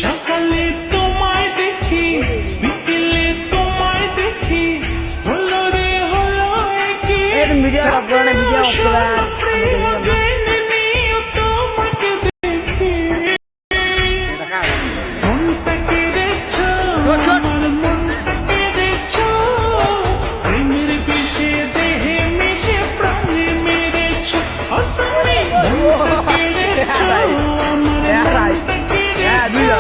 সকালে তোমায় দেখি বিকেলে তোমায় দেখি হলো রে হলো জেনে নিও তোমাকে দেখি মনটা কেড়েছো আমার মনটা কেড়েছো প্রেমের বিষে দেহে মিশে প্রাণে মেরেছো তুমি মনটা কেড়েছো আমার মনটা কেড়েছো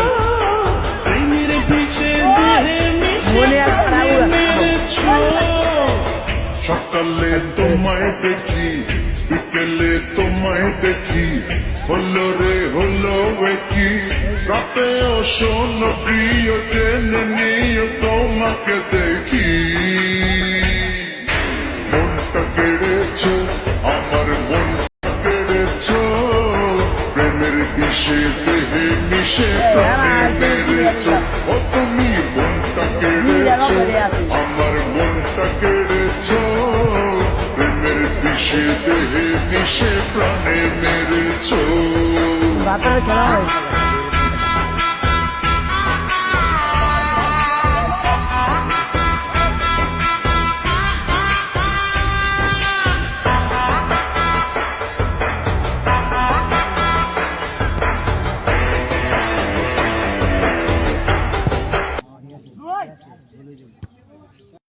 প্রেমের বিষে দেহে মিশে প্রাণে মেরেছো সকালে তোমায় দেখি বিকেলে তোমায় দেখি হলো রে হলো কি রাতেও শোনো প্রিয় জেনে নিও তোমাকে দেখি মনটা কেড়েছো আমার মনটা কেড়েছো প্রেমের বিষে দেহে মিশে প্রাণে মেরেছো ও তুমি মনটা কেড়েছো আমার মনটা কেড়েছো প্রেমের বিষে দেহে মিশে প্রাণে মেরেছো।